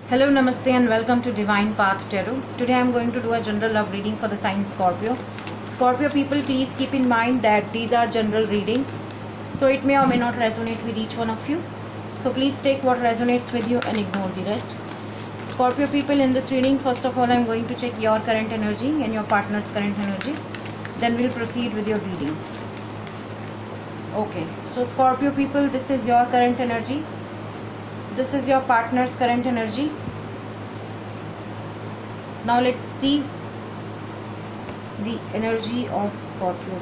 Hello, Namaste, and welcome to Divine Path Tarot. Today I am going to do a general love reading for the sign Scorpio. Scorpio people, please keep in mind that these are general readings, so it may or may not resonate with each one of you. So please take what resonates with you and ignore the rest. Scorpio people, in this reading, first of all, I am going to check your current energy and your partner's current energy. Then we'll proceed with your readings. Okay, so Scorpio people, this is your current energy. This is your partner's current energy. Now let's see the energy of Scorpio.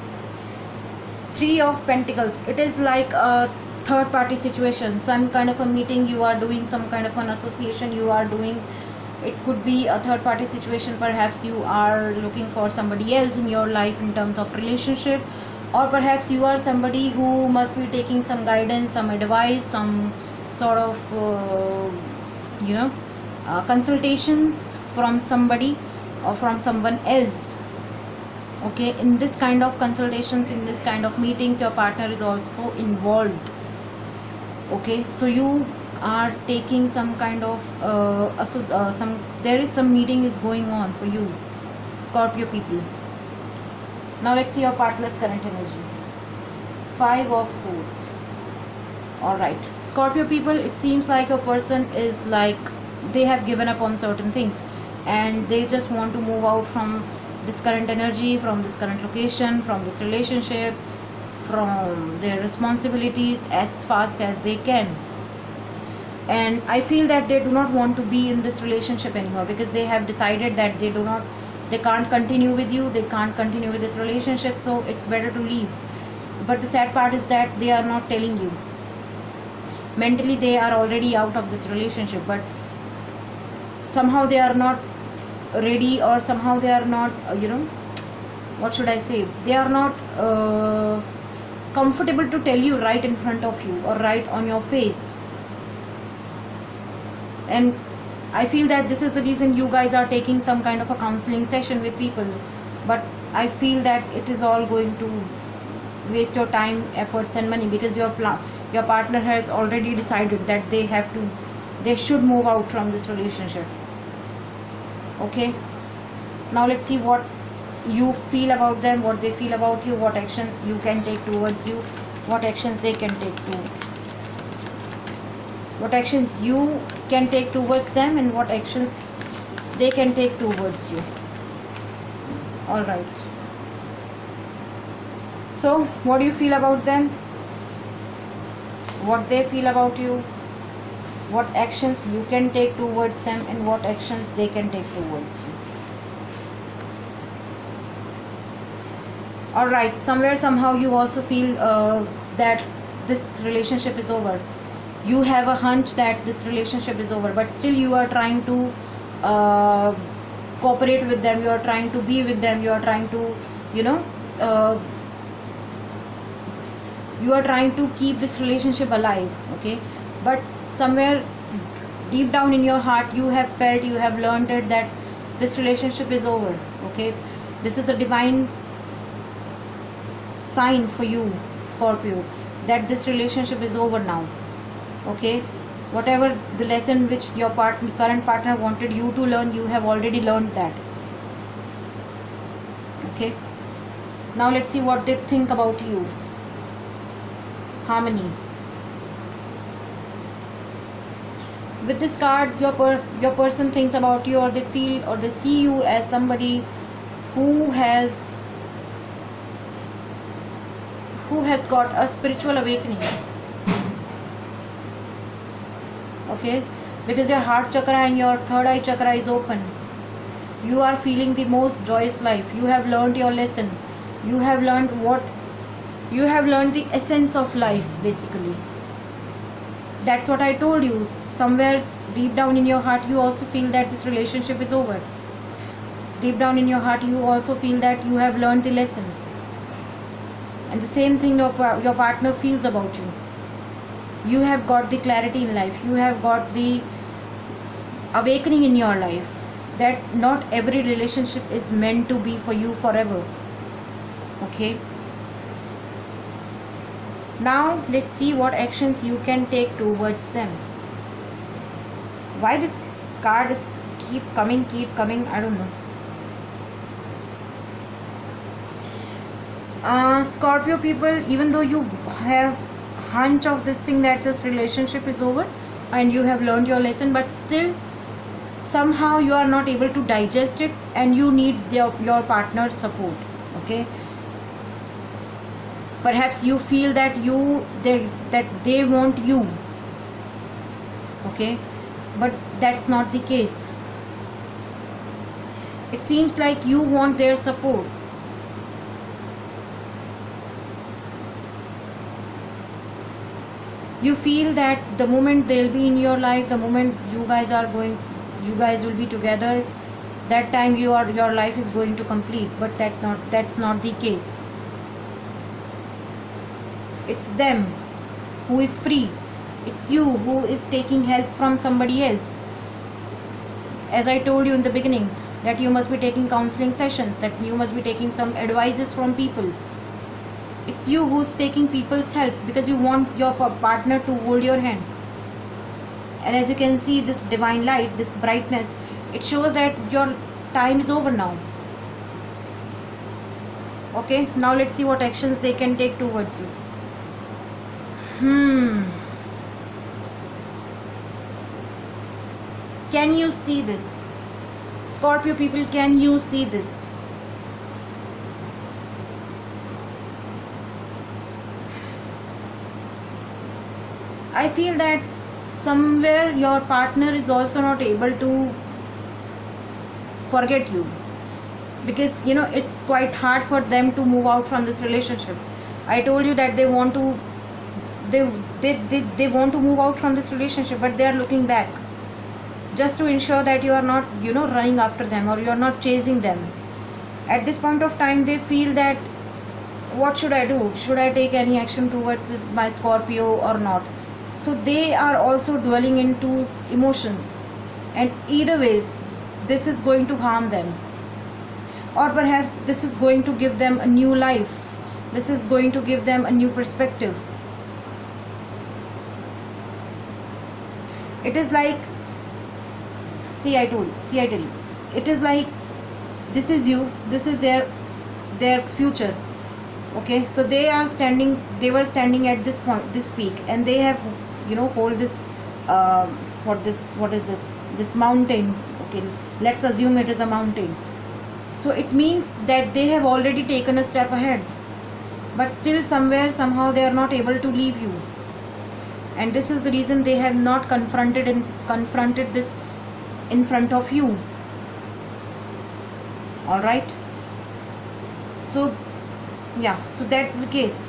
Three of Pentacles. It is like a third party situation, some kind of a meeting you are doing, some kind of an association you are doing. It could be a third party situation. Perhaps you are looking for somebody else in your life in terms of relationship, or perhaps you are somebody who must be taking some guidance, some advice, some sort of consultations from somebody or from someone else. Okay, in this kind of consultations, in this kind of meetings, your partner is also involved. Okay, so you are taking some kind of there is some meeting is going on for you, Scorpio people. Now let's see your partner's current energy. Five of Swords. Alright, Scorpio people, it seems like a person is like they have given up on certain things and they just want to move out from this current energy, from this current location, from this relationship, from their responsibilities as fast as they can. And I feel that they do not want to be in this relationship anymore because they have decided that they can't continue with you, they can't continue with this relationship, so it's better to leave. But the sad part is that they are not telling you. Mentally they are already out of this relationship, but somehow they are not ready, or somehow they are not what should I say, they are not comfortable to tell you right in front of you or right on your face. And I feel that this is the reason you guys are taking some kind of a counseling session with people, but I feel that it is all going to waste your time, efforts and money, because your partner has already decided that they should move out from this relationship. Okay, now let's see what you feel about them, what they feel about you, what actions you can take towards you, what actions they can take to, what actions you can take towards them, and what actions they can take towards you. All right, so what do you feel about them, what they feel about you, what actions you can take towards them, and what actions they can take towards you. Alright, somewhere somehow you also feel that this relationship is over. You have a hunch that this relationship is over, but still you are trying to cooperate with them, you are trying to be with them, you are trying to you are trying to keep this relationship alive. Okay, but somewhere deep down in your heart you have felt, you have learned it, that this relationship is over. Okay, this is a divine sign for you, Scorpio, that this relationship is over now. Okay, whatever the lesson which your current partner wanted you to learn, you have already learned that. Okay, now let's see what they think about you. Harmony. With this card, your person thinks about you, or they feel or they see you as somebody who has got a spiritual awakening. Okay, because your heart chakra and your third eye chakra is open. You are feeling the most joyous life. You have learned your lesson. You have learned the essence of life, basically. That's what I told you. Somewhere deep down in your heart you also feel that this relationship is over. Deep down in your heart you also feel that you have learned the lesson. And the same thing your partner feels about you. You have got the clarity in life. You have got the awakening in your life that not every relationship is meant to be for you forever. Okay, now let's see what actions you can take towards them. Why this card is keep coming, I don't know. Scorpio people, even though you have hunch of this thing that this relationship is over and you have learned your lesson, but still somehow you are not able to digest it and you need your partner's support. Okay, perhaps you feel that they want you. Okay, but that's not the case. It seems like you want their support. You feel that the moment they'll be in your life, the moment you guys will be together, that time your life is going to complete. But that's not the case. It's them who is free. It's you who is taking help from somebody else. As I told you in the beginning, that you must be taking counseling sessions, that you must be taking some advices from people. It's you who's taking people's help because you want your partner to hold your hand. And as you can see, this divine light, this brightness, it shows that your time is over now. Okay, now let's see what actions they can take towards you. Can you see this? Scorpio people, can you see this? I feel that somewhere your partner is also not able to forget you, because it's quite hard for them to move out from this relationship. I told you that they want to move out from this relationship, but they are looking back just to ensure that you are not running after them or you are not chasing them. At this point of time they feel that, what should I do? Should I take any action towards my Scorpio or not? So they are also dwelling into emotions, and either ways this is going to harm them, or perhaps this is going to give them a new life. This is going to give them a new perspective. It is like, I tell you, it is like this is you, this is their future. Okay, so they were standing at this point, this peak, and they have hold this what is this mountain. Okay, let's assume it is a mountain. So it means that they have already taken a step ahead, but still somehow they are not able to leave you, and this is the reason they have not confronted this in front of you. All right, so yeah, so that's the case.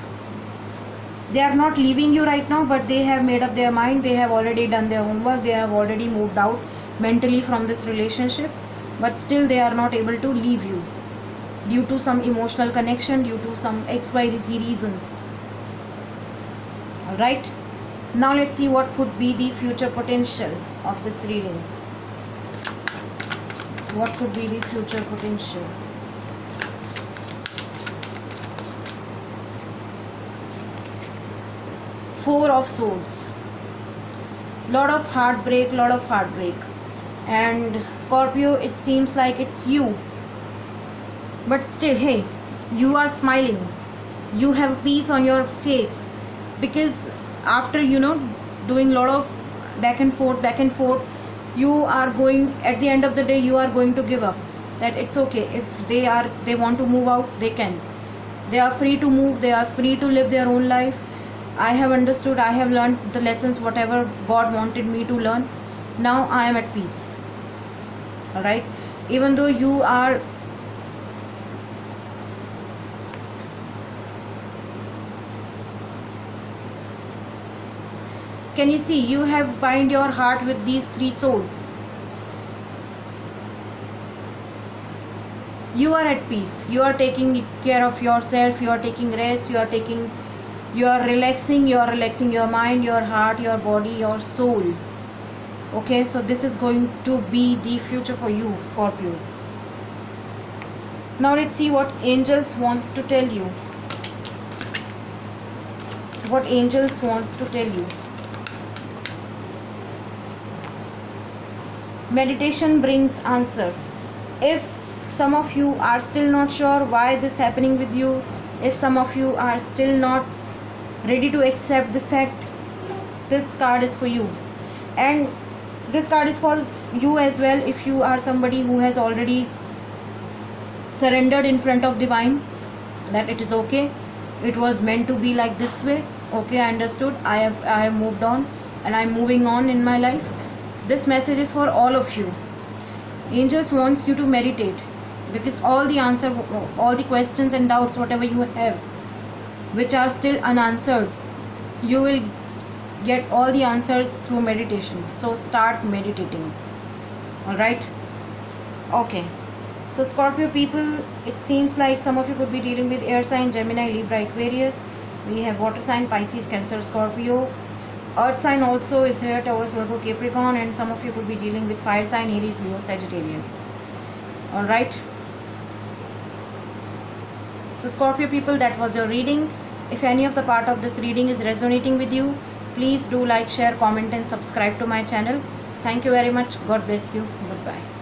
They are not leaving you right now, but they have made up their mind. They have already done their homework. They have already moved out mentally from this relationship, but still they are not able to leave you due to some emotional connection, due to some XYZ reasons. All right, now let's see what could be the future potential of this reading. What could be the future potential? Four of Swords. Lot of heartbreak. And Scorpio, it seems like it's you. But still, hey, you are smiling. You have peace on your face. Because after, doing lot of back and forth, you are going, at the end of the day, you are going to give up. That it's okay. If they want to move out, they can. They are free to move. They are free to live their own life. I have understood, I have learned the lessons, whatever God wanted me to learn. Now I am at peace. Alright? Even though you are can you see, you have bind your heart with these three swords. You are at peace. You are taking care of yourself. You are taking rest. You are relaxing your mind, your heart, your body, your soul. Okay, so this is going to be the future for you, Scorpio. Now let's see what angels wants to tell you. What angels wants to tell you. meditation brings answer. If some of you are still not sure why this happening with you, if some of you are still not ready to accept the fact, this card is for you. And this card is for you as well. If you are somebody who has already surrendered in front of divine, that it is okay, it was meant to be like this way, okay, I understood, I have moved on and I'm moving on in my life. This message is for all of you. Angels wants you to meditate, because all the answer, all the questions and doubts whatever you have which are still unanswered, you will get all the answers through meditation. So start meditating. All right, okay. So Scorpio people, it seems like some of you could be dealing with air sign Gemini, Libra, Aquarius. We have water sign Pisces, Cancer, Scorpio. Earth sign also is here, Taurus, Virgo, Capricorn, and some of you could be dealing with fire sign Aries, Leo, Sagittarius. All right. So Scorpio people, that was your reading. If any of the part of this reading is resonating with you, please do like, share, comment and subscribe to my channel. Thank you very much. God bless you. Goodbye.